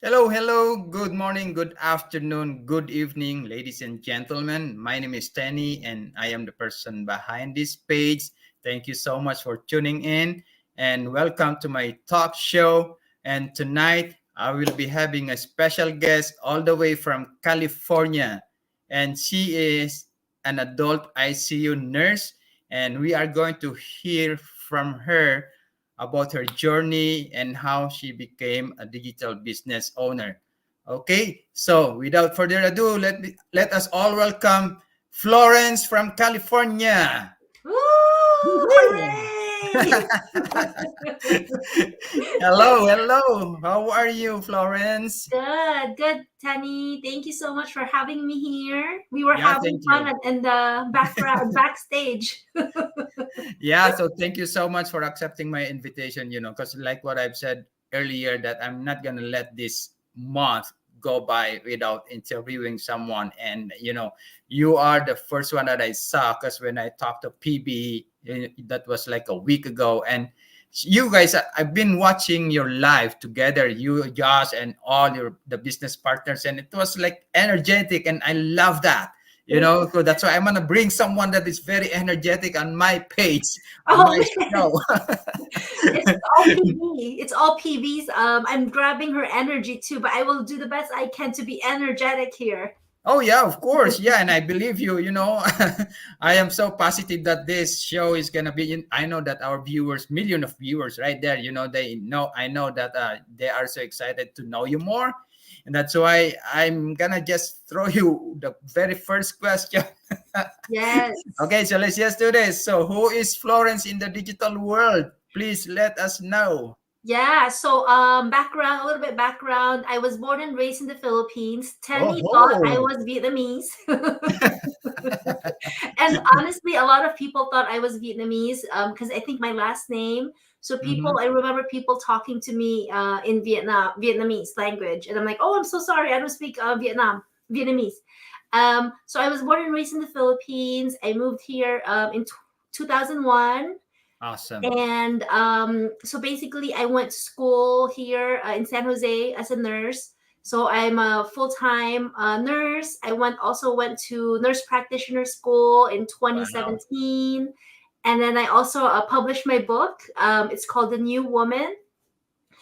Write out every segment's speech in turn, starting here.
Hello, hello, good morning, good afternoon, good evening, ladies and gentlemen. My name is Tenny and I am the person behind this page. Thank you so much for tuning in and welcome to my talk show. And tonight I will be having a special guest all the way from California. And she is an adult ICU nurse. And we are going to hear from her about her journey and how she became a digital business owner. Okay, so without further ado, let us all welcome Florence from California. Woo! Woohoo! Hooray! Hello, hello. How are you, Florence? Good, Tanny. Thank you so much for having me here. We were Yeah, having thank fun you. in the background, backstage. Yeah, so thank you so much for accepting my invitation, because like what I've said earlier, that I'm not going to let this month go by without interviewing someone. And, you are the first one that I saw because when I talked to PB, that was like a week ago. And you guys, I've been watching your live together, you, Josh, and all the business partners, and it was like energetic, and I love that. So that's why I'm gonna bring someone that is very energetic on my page, on Oh my man, show. it's all PB. It's all PBs. I'm grabbing her energy too, but I will do the best I can to be energetic here. Oh yeah, of course, yeah, and I believe you. I am so positive that this show is gonna be. I know that our viewers, million of viewers, right there. They know. I know that they are so excited to know you more, and that's why I'm gonna just throw you the very first question. Yes. Okay, so let's just do this. So, who is Florence in the digital world? Please let us know. Yeah, so background, a little bit background. I was born and raised in the Philippines. Oh, Tenny thought I ho. was Vietnamese. And honestly, a lot of people thought I was Vietnamese because I think my last name. So Mhm. I remember people talking to me in Vietnamese language, and I'm like, oh, I'm so sorry, I don't speak Vietnamese. So I was born and raised in the Philippines. I moved here in 2001, Awesome. and so basically I went to school here in San Jose as a nurse. So I'm a full-time nurse. I went to nurse practitioner school in Wow. 2017, and then I also published my book. It's called The New Woman.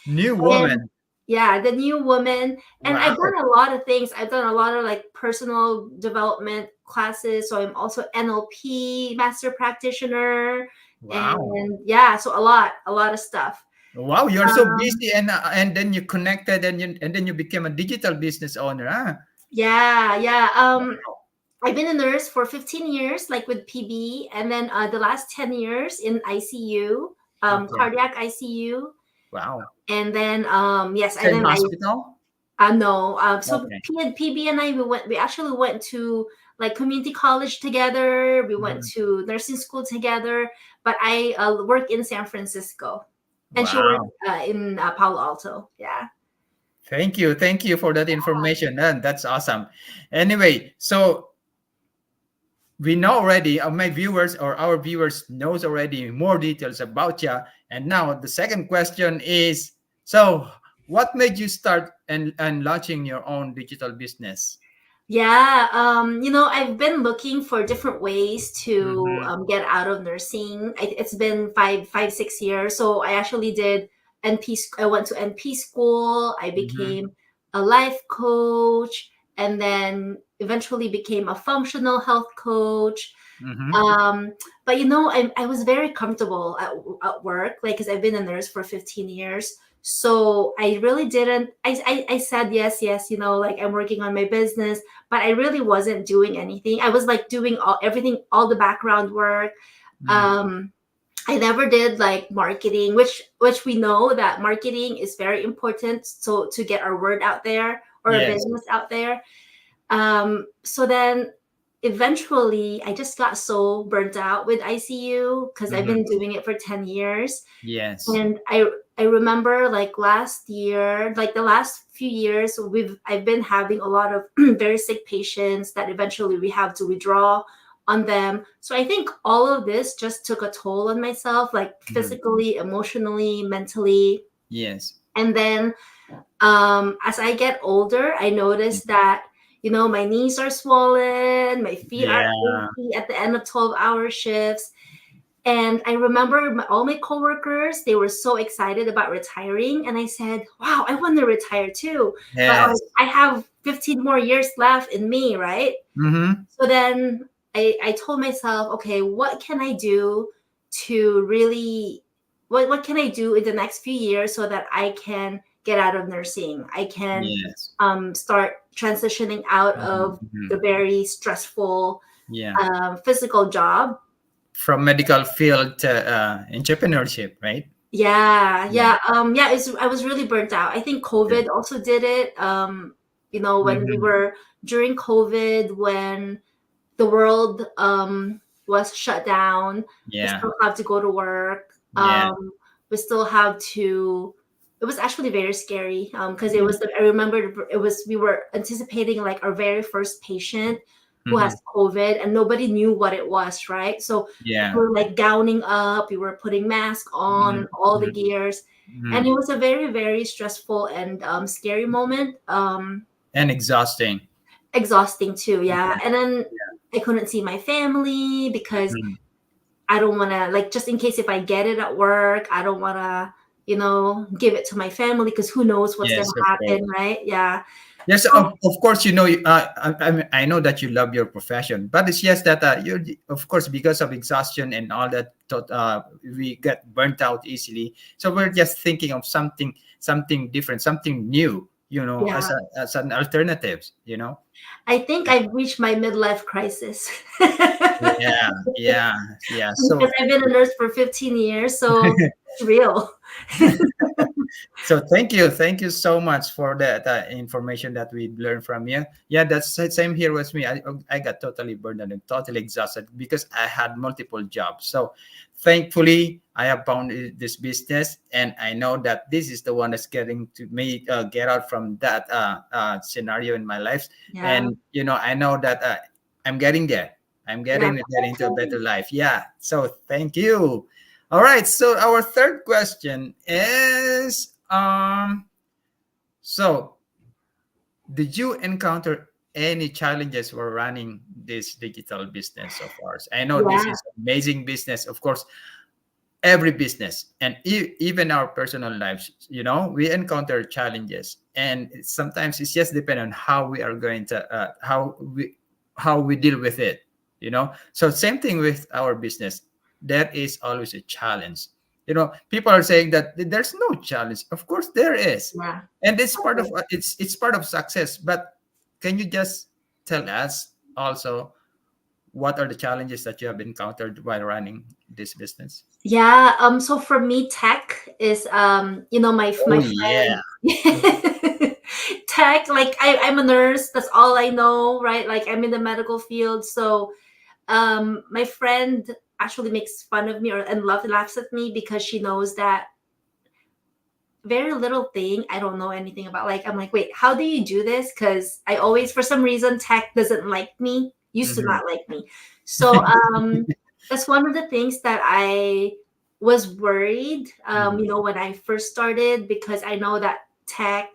New And woman. yeah, The New Woman. And I've Wow. done a lot of things. I've done a lot of like personal development classes. So I'm also NLP master practitioner. Wow. And yeah, so a lot of stuff. Wow, you're so Um, busy, and then you connected, and then you became a digital business owner, huh? yeah, yeah. Wow. I've been a nurse for 15 years, like with PB, and then the last 10 years in ICU, Okay. cardiac ICU. Wow. And then yes, and Same then hospital? no. So Okay. PB and I, we actually went to like community college together. We went Mhm. to nursing school together. But I work in San Francisco, and she worked Wow. in Palo Alto. Yeah. Thank you. Thank you for that information. That's awesome. Anyway, so we know already, my viewers or our viewers knows already more details about you. And now the second question is, so what made you start and launching your own digital business? Yeah, I've been looking for different ways to Mhm. get out of nursing. It's been 6 years. So I actually did I went to NP school. I Mhm. became a life coach, and then eventually became a functional health coach. Mhm. Um, but I was very comfortable at work, like, because I've been a nurse for 15 years. So I really didn't, I said, yes, yes, like I'm working on my business, but I really wasn't doing anything. I was like doing everything, all the background work. Mhm. Um, I never did like marketing, which we know that marketing is very important. So to get our word out there or a Yes. business out there. So then eventually I just got so burnt out with ICU because I've Mhm. been doing it for 10 years. Yes. And I remember like last year, like the last few years, I've been having a lot of very sick patients that eventually we have to withdraw on them. So I think all of this just took a toll on myself, like Mhm. physically, emotionally, mentally. Yes. And then As I get older, I notice that, my knees are swollen, my feet are Yeah. achy at the end of 12-hour shifts. And I remember all my coworkers, they were so excited about retiring. And I said, wow, I want to retire too. But like, Yes. I have 15 more years left in me, right? Mm-hmm. So then I told myself, okay, what can I do to really, what can I do in the next few years so that I can get out of nursing? I can Yes. start transitioning out Mhm, of mhm. the very stressful Yeah. physical job. From medical field to entrepreneurship, right? Yeah, Yeah. yeah, I was really burnt out. I think Yeah. COVID also did it. When we Mm-hmm. were during COVID, when the world was shut down, we Yeah. still have to go to work. Yeah. We still have to. It was actually very scary because it Yeah. was. I remember it was. We were anticipating like our very first patient who Mm-hmm. has COVID, and nobody knew what it was, right? So we Yeah. were like gowning up. We were putting masks on and all the Mm-hmm. gears, and Mm-hmm. it was a very very stressful and scary moment. And exhausting. Exhausting too, yeah. Yeah. And then I couldn't see my family because Mhm. I don't want to, like, just in case if I get it at work, I don't want to, give it to my family because who knows what's going Yes, to of happen, course. right? Yeah. Yes, So, of course, I know that you love your profession, but it's just that of course, because of exhaustion and all that, we get burnt out easily. So we're just thinking of something different, something new, yeah, as an alternative, you know. I think I've reached my midlife crisis because Yeah, yeah, yeah. I've been a nurse for 15 years. So it's real. So thank you so much for that information that we learned from you. Yeah, that's the same here with me. I got totally burned out and totally exhausted because I had multiple jobs. So thankfully, I have found this business, and I know that this is the one that's getting to me get out from that scenario in my life. Yeah. And I know that I'm getting there. I'm Yeah. getting there into a better life. Yeah. So thank you. All right. So our third question is so did you encounter any challenges while running this digital business of ours? I know this Yeah. is amazing business. Of course, every business and even our personal lives, we encounter challenges, and sometimes it's just depend on how we are going to how we deal with it. So same thing with our business. That is always a challenge. People are saying that there's no challenge. Of course there is, Yeah. and it's part of it's part of success. But can you just tell us also what are the challenges that you have encountered while running this business? Yeah. So for me, tech is my Oh yeah. friend. Tech, like I'm a nurse. That's all I know, right? Like I'm in the medical field. So my friend actually makes fun of me and laughs at me because she knows that very little thing I don't know anything about. Like I'm like, wait, how do you do this? Because I always, for some reason, tech doesn't like me. Used to Mhm. not like me. So that's one of the things that I was worried. Mhm. When I first started, because I know that tech,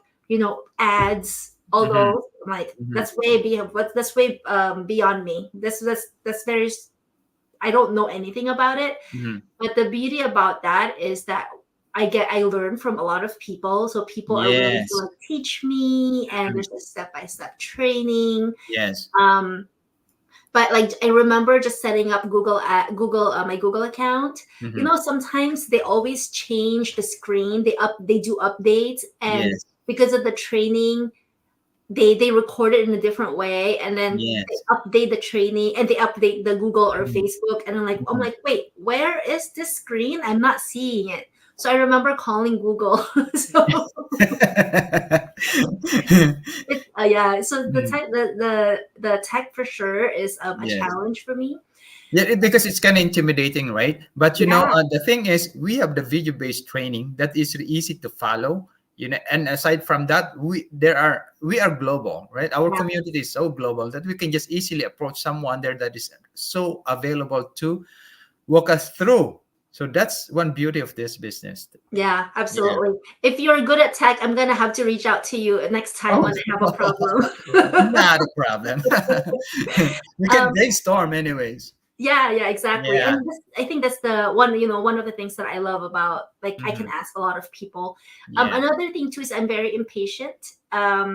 ads, all Mhm. those, I'm like Mhm. that's way beyond that's way beyond me. That's very. I don't know anything about it, Mhm. but the beauty about that is that I learn from a lot of people. So people are willing to Yes. like teach me, and Mhm. there's a step-by-step training. Yes. Um, but like I remember just setting up Google my Google account. Mhm. Sometimes they always change the screen. They do updates, and Yes. because of the training, they record it in a different way, and then they Yes. update the training and they update the Google or Mhm. Facebook, and I'm Mhm. like, wait, where is this screen? I'm not seeing it. So I remember calling Google. So yeah, so the Mhm. tech the tech for sure is a Yes. challenge for me. Yeah, because it's kind of intimidating, right? But Yeah, the thing is, we have the video-based training that is easy to follow. And aside from that, we are global, right? Our yeah, community is so global that we can just easily approach someone there that is so available to walk us through. So that's one beauty of this business. Yeah, Yeah. absolutely. If you're good at tech, I'm gonna have to reach out to you next time Oh, when I have a problem. not a problem. We can um, brainstorm anyways. yeah, yeah, exactly. Yeah. And this, I think that's the one, one of the things that I love about, like, I can Mhm. ask a lot of people. Yeah. Another thing too is I'm very impatient. I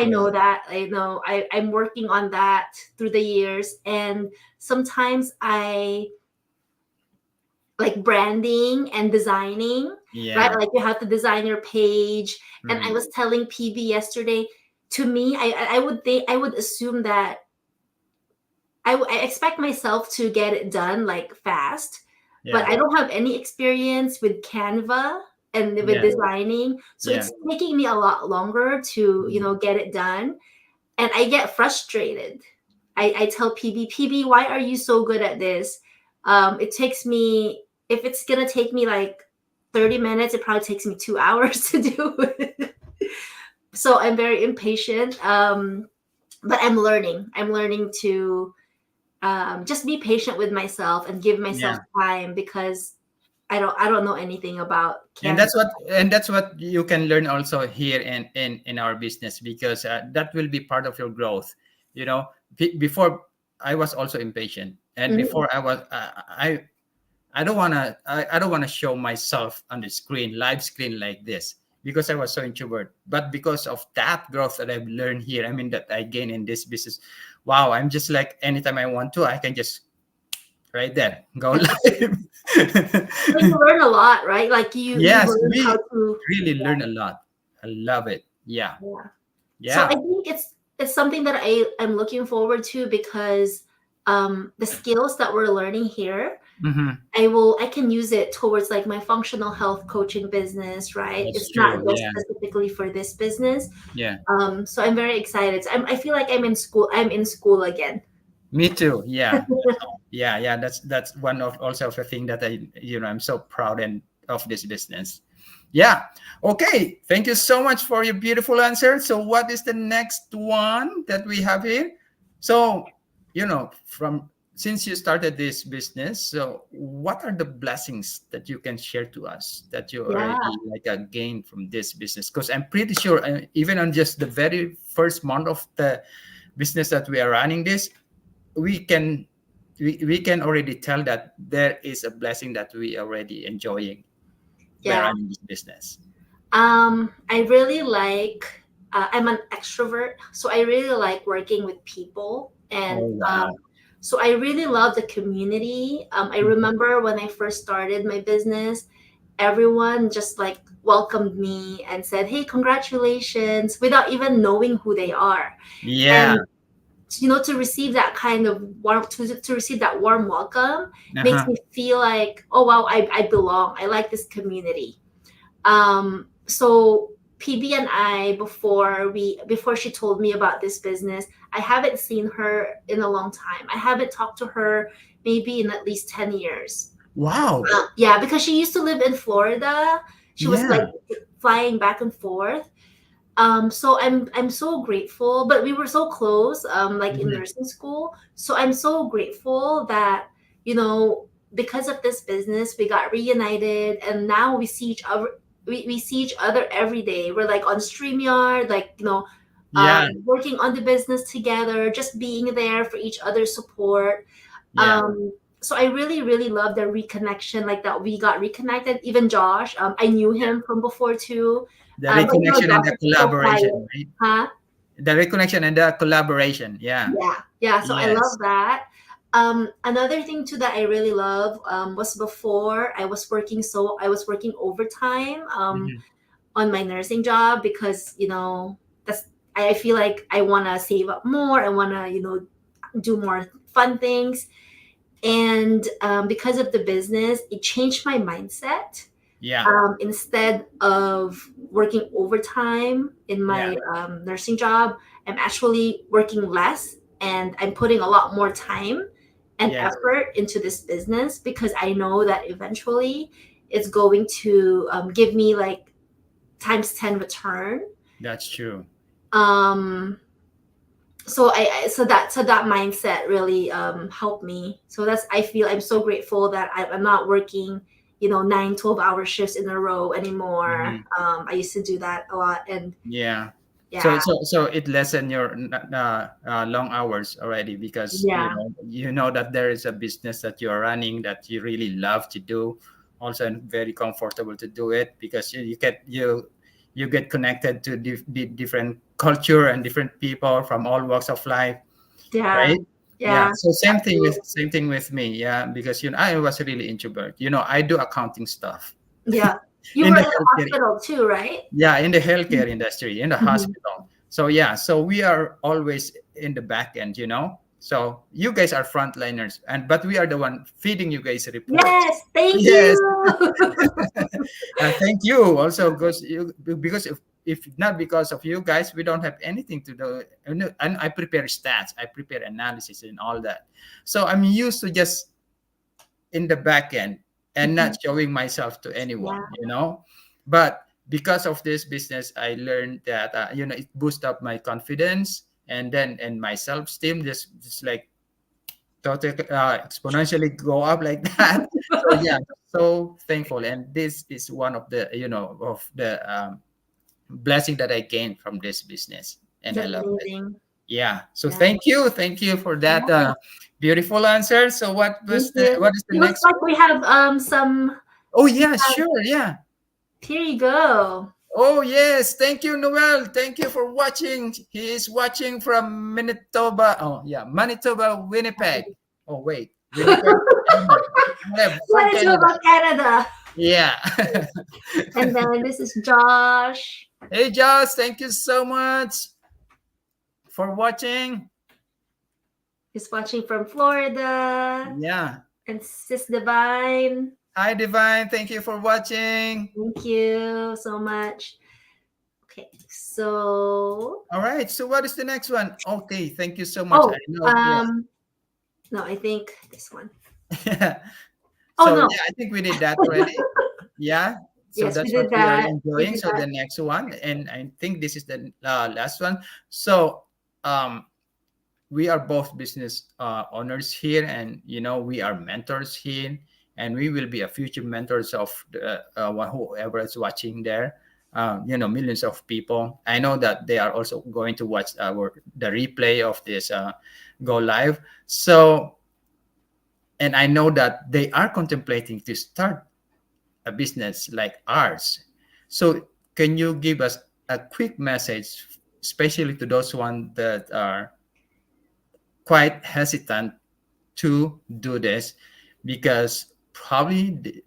know Okay. that. I know I'm working on that through the years, and sometimes I like branding and designing, right? Yeah. Like you have to design your page. And I Mhm. was telling PB yesterday, to me, I would think, I would assume that I expect myself to get it done like fast, but Yeah. I don't have any experience with Canva and with Yeah. designing. So Yeah. it's taking me a lot longer to, Mhm. get it done. And I get frustrated. I tell PB, why are you so good at this? It takes me, if it's going to take me like 30 minutes, it probably takes me 2 hours to do it. So I'm very impatient. But I'm learning. I'm learning to just be patient with myself and give myself Yeah. time, because I don't know anything about and Canva. that's what and that's what you can learn also here in our business, because that will be part of your growth. you know Before, I was also impatient, and Mhm. before I was I don't want to I don't want to show myself on the screen, live screen like this, because I was so introvert. But because of that growth that I've learned here, I mean, that I gain in this business, wow, I'm just like, anytime I want to, I can just right there go live. But you learn a lot, right? Like you Yes, learn how we to. really learn a lot. I love it. Yeah. Yeah. So I Yeah. think it's something that I'm looking forward to, because the skills that we're learning here, Hmm. I can use it towards like my functional health coaching business, right? That's It's not true. just Yeah. specifically for this business. Yeah. So I'm very excited. I feel like I'm in school. I'm in school again. Me too. Yeah. Yeah. Yeah. That's one of also of the thing that I'm so proud and of this business. Yeah. Okay. Thank you so much for your beautiful answer. So what is the next one that we have here? So, from since you started this business, so what are the blessings that you can share to us that you Yeah, already like gained from this business? Because I'm pretty sure, even on just the very first month of the business that we are running this, we can we can already tell that there is a blessing that we already enjoying by yeah. running this business. I really like. I'm an extrovert, so I really like working with people, and Oh wow. so I really love the community. I Mhm. remember when I first started my business, everyone just like welcomed me and said, "Hey, congratulations," without even knowing who they are. Yeah. And to receive that kind of warm, to receive that warm welcome makes Uh-huh. me feel like, oh wow, I belong. I like this community. So PB and I, before she told me about this business, I haven't seen her in a long time. I haven't talked to her maybe in at least 10 years. Wow. Yeah, because she used to live in Florida. She was like Yeah. flying back and forth. So I'm so grateful, but we were so close, like in Mhm. nursing school. So I'm so grateful that, you know, because of this business, we got reunited, and now we see each other. We see each other every day. We're like on StreamYard, like, Yeah. working on the business together, just being there for each other's support. Yeah. So I really, really love the reconnection, like that we got reconnected. Even Josh, I knew Yeah. him from before too. The But reconnection and Josh the is so collaboration, quiet, right? huh? The reconnection and the collaboration. Yeah. Yeah, yeah. So I Yes. love that. Another thing too that I really love, was before I was working overtime, Mhm. on my nursing job, because that's I feel like I want to save up more. I want to do more fun things. And because of the business, it changed my mindset. Yeah. Instead of working overtime in Yeah. my nursing job, I'm actually working less, and I'm putting a lot more time and Yes. effort into this business, because I know that eventually it's going to give me like times 10 return. That's true. Um, so that mindset really helped me. So that's, I feel I'm so grateful that I'm not working, 9 12 hour shifts in a row anymore. Mhm. I used to do that a lot, and Yeah. So yeah, it lessen your long hours already, because yeah, you know that there is a business that you are running that you really love to do, also, and very comfortable to do it, because you get connected to different culture and different people from all walks of life, yeah, right? Yeah. yeah, So absolutely. same thing with me. Yeah, because I was really introvert. I do accounting stuff Yeah, you in were the in the healthcare. hospital too, right? Yeah, in the healthcare industry, in the Mhm. hospital. So yeah, so we are always in the back end. So you guys are frontliners, but we are the one feeding you guys reports. Yes, thank Yes. you. Thank you also, because if not because of you guys, we don't have anything to do. And I prepare stats, I prepare analysis and all that. So I'm used to just in the back end and not showing myself to anyone, Yeah, but because of this business, I learned that it boosts up my confidence, and my self-esteem just like totally exponentially go up like that. So yeah, so thankful, and this is one of the blessing that I gained from this business, and I that's love it. amazing. Yeah. So Yeah, thank you for that yeah, beautiful answer. So thank you. what is the It looks next like one? we have some. Oh yeah, sure, yeah. Here you go. Oh yes, thank you, Noel. Thank you for watching. He is watching from Manitoba. Oh yeah, Manitoba, Winnipeg. Oh wait, Winnipeg, Canada. Yeah, from What is Canada. about Canada? Yeah. And then this is Josh. Hey Josh, thank you so much for watching. He's watching from Florida. Yeah. And Sis Divine. Hi Divine, thank you for watching. Thank you so much. Okay, so All right. So what is the next one? Okay, thank you so much. I oh, know. Yeah. no, I think this one. Oh So no. yeah, I think we did that already. Yeah. So Yes, we that's what did we are that. We enjoying. did So that. the next one, and I think this is the last one. So um, we are both business owners here, and we are mentors here, and we will be a future mentors of whoever is watching there. Millions of people. I know that they are also going to watch the replay of this go live. So, and I know that they are contemplating to start a business like ours. So can you give us a quick message, especially to those ones that are quite hesitant to do this, because probably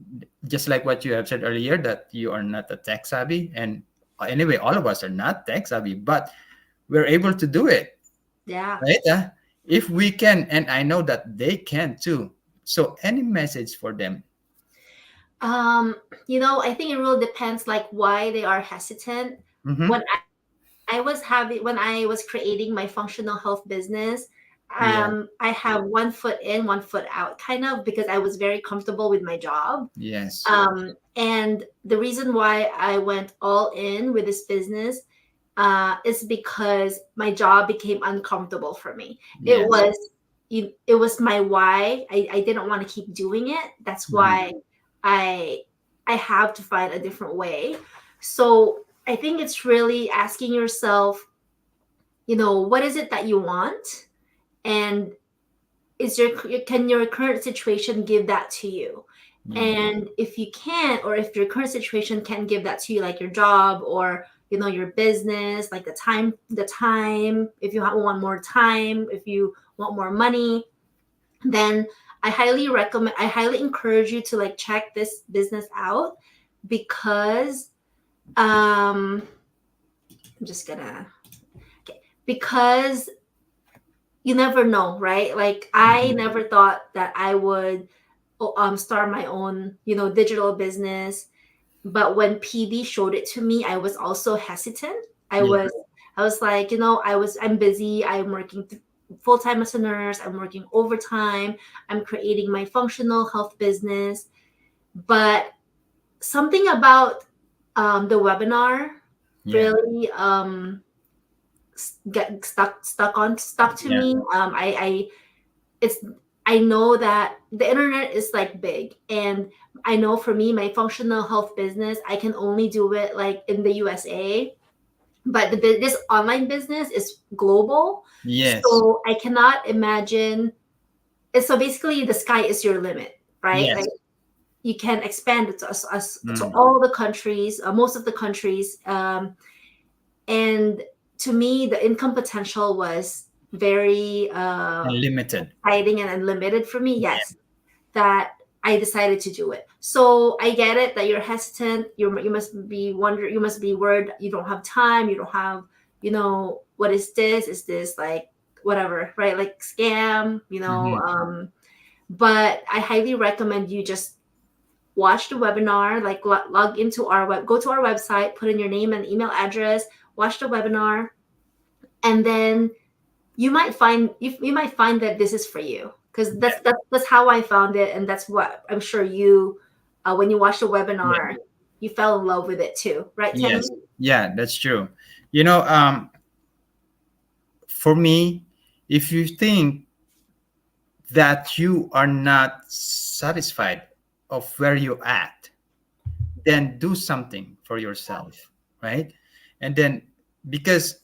just like what you have said earlier, that you are not a tech savvy, and anyway, all of us are not tech savvy, but we're able to do it, Yeah. right? If we can, and I know that they can too. So any message for them? Um, I think it really depends like why they are hesitant. Mm-hmm. When when I was creating my functional health business, Yeah. I have one foot in, one foot out, kind of, because I was very comfortable with my job. Yes. And the reason why I went all in with this business is because my job became uncomfortable for me. It Yes. was it was my why. I didn't want to keep doing it. That's Mm-hmm. why I I have to find a different way. So I think it's really asking yourself, what is it that you want, and is your can your current situation give that to you? Yeah. And if you can't, or if your current situation can't give that to you, like your job or your business, like the time, if you want more time, if you want more money, then I highly encourage you to like check this business out, because um I'm just gonna okay, because you never know, right? Like I Mm-hmm. never thought that I would start my own, digital business. But when PD showed it to me, I was also hesitant. I Yeah. was I was like, I'm busy. I'm working full time as a nurse. I'm working overtime. I'm creating my functional health business. But something about the webinar Yeah. really get stuck to Yeah. me. It's I know that the internet is like big, and I know for me, my functional health business, I can only do it like in the USA, but this online business is global, Yes. so I cannot imagine. So basically, the sky is your limit, right? Like Yes. you can expand it to to Mm. all the countries, most of the countries, and to me, the income potential was very Unlimited. exciting and unlimited for me. Yeah. Yes, that I decided to do it. So I get it that you're hesitant. You must be you must be worried. You don't have time. You don't have, what is this? Is this like whatever, right? Like scam, Mhm. But I highly recommend you just watch the webinar, like log into go to our website, put in your name and email address, watch the webinar, and then you might find that this is for you, because that's how I found it, and that's what I'm sure you, when you watch the Yeah. webinar, you fell in love with it too, right, Tenny? Yes. Yeah, that's true. You know, for me, if you think that you are not satisfied of where you at, then do something for yourself, right? And then, because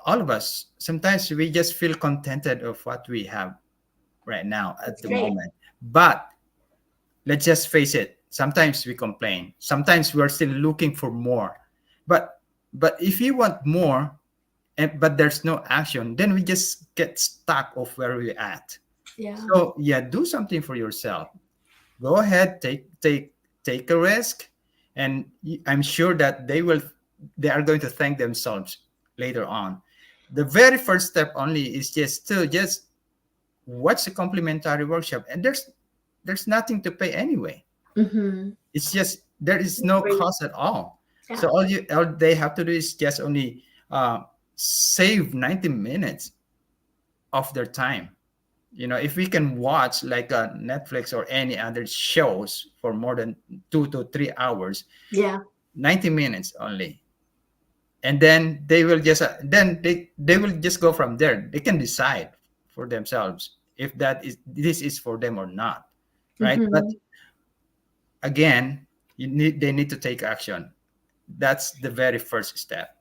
all of us sometimes we just feel contented of what we have right now at That's the great. moment. But let's just face it, sometimes we complain, sometimes we're still looking for more. But if you want more, but there's no action, then we just get stuck of where we're at. Yeah. So yeah, do something for yourself. Go ahead, take a risk, and I'm sure that they are going to thank themselves later on. The very first step only is just watch a complimentary workshop, and there's nothing to pay anyway. Mm-hmm. It's just there is no Great. cost at all. Yeah. So all they have to do is just only uh, save 90 minutes of their time. If we can watch like Netflix or any other shows for more than 2 to 3 hours, Yeah. 90 minutes only, and then they will just go from there. They can decide for themselves if this is for them or not, right? But Mm-hmm. again, they need to take action. That's the very first step.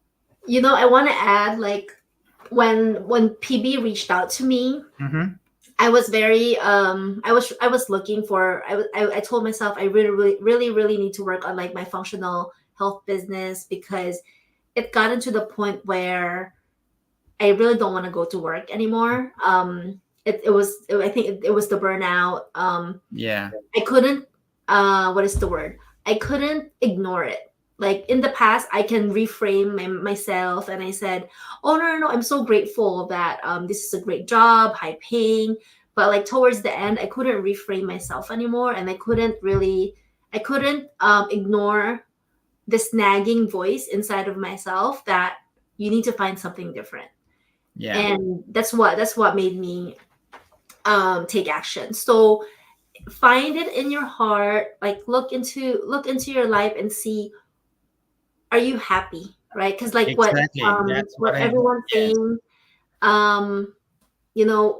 I want to add, like, when PB reached out to me, Mm-hmm. I was very I was looking for I told myself I really really really really need to work on like my functional health business, because it got into the point where I really don't want to go to work anymore. I think it was the burnout. Yeah. I couldn't, what is the word? I couldn't ignore it. Like in the past, I can reframe myself, and I said, "Oh, no, no, no! I'm so grateful that this is a great job, high paying." But like towards the end, I couldn't reframe myself anymore, and I couldn't ignore this nagging voice inside of myself that you need to find something different, Yeah. and that's what made me take action. So find it in your heart, like look into your life and see, are you happy, right? Because like Exactly. That's what what I want. everyone's Yes. saying,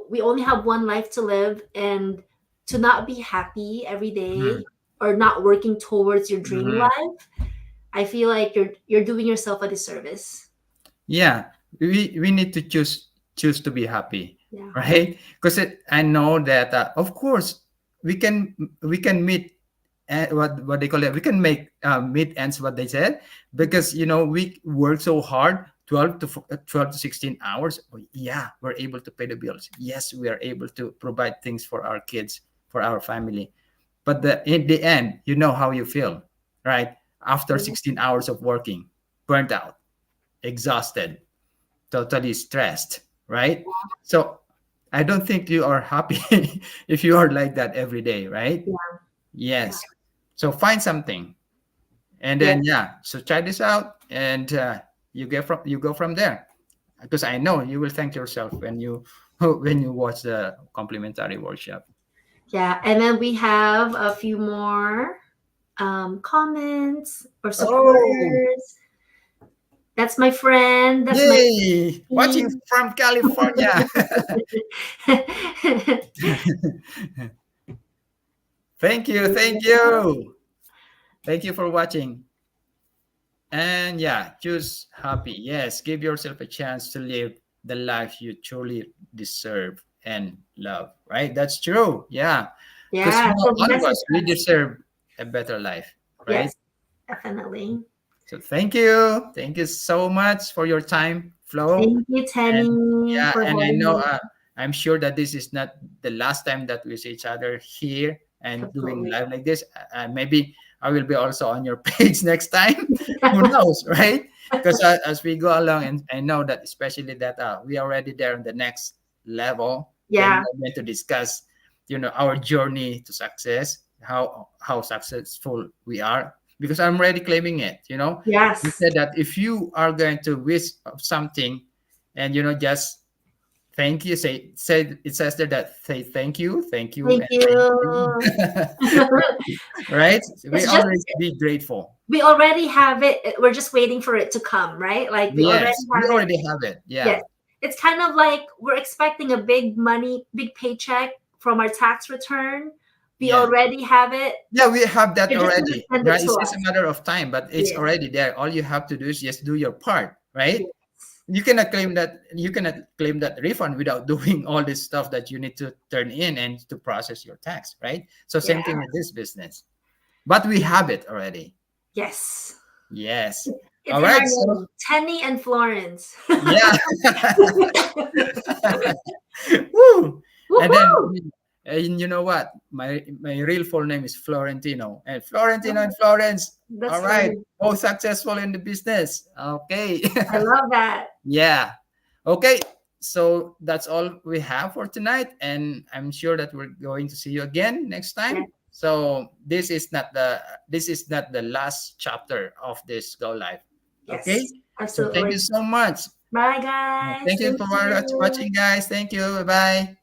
we only have one life to live, and to not be happy every day, or not working towards your dream Mm-hmm. life, I feel like you're doing yourself a disservice. Yeah, we need to choose to be happy, Yeah. right? Because I know that of course we can meet what they call it, we can make meet ends what they said, because we work so hard, 12 to 16 hours. Oh, yeah, we're able to pay the bills. Yes, we are able to provide things for our kids, for our family. But in the end, you know how you feel, right? After Yeah. 16 hours of working, burnt out, exhausted, totally stressed, right? So I don't think you are happy if you are like that every day, right? Yeah. Yes. So find something, and Yeah. then yeah. So try this out, and you go from there. Because I know you will thank yourself when you when you watch the complimentary workshop. Yeah. And then we have a few more comments or Oh, supporters. That's my friend. That's my Yay! Watching team. from California. Thank you. Thank you. Thank you for watching. And yeah, choose happy. Yes, give yourself a chance to live the life you truly deserve and love. Right? That's true. Yeah. Because Yeah. So the all of message us, we is deserve a better life. Right? yes, definitely. So thank you. Thank you so much for your time, Flo. Thank you, And Tenny, yeah, for and I having know me. I'm sure that this is not the last time that we see each other here and doing Absolutely. live like this. Maybe I will be also on your page next time. Who knows, right? Because as we go along, and I know that especially that we are already there on the next level, then Yeah. we're going to discuss, our journey to success, how successful we are. Because I'm already claiming it. You Yes. said that if you are going to wish of something, and just thank you, it says there that say thank you, Thank and thank you. you. Right? We It's just always be grateful. we already have it. We're just waiting for it to come, right? Like we already Yes, we have it. already have it. Yeah. Yes. It's kind of like we're expecting a big paycheck from our tax return. We Yeah. already have it. Yeah, we have that They're just going to already. send it Right? to It's just a us. matter of time, but it's Yeah. already there. All you have to do is just do your part, right? Yes. You cannot claim that refund without doing all this stuff that you need to turn in and to process your tax, right? So Yeah. same thing with this business. But we have it already. Yes. Yes. It's All in right. our So name. Tenny and Florence. yeah. Woo. And then Woohoo! and you know what? My real full name is Florentino. And Florentino and Florence. All That's right. funny. Both successful in the business. Okay. I love that. Yeah. Okay. So that's all we have for tonight. And I'm sure that we're going to see you again next Yeah. time. So this is not the last chapter of this Go Live. Okay. Yes. So thank Absolutely. you so much. Bye, guys. Thank you Thank for you. watching, guys. Thank you. Bye bye.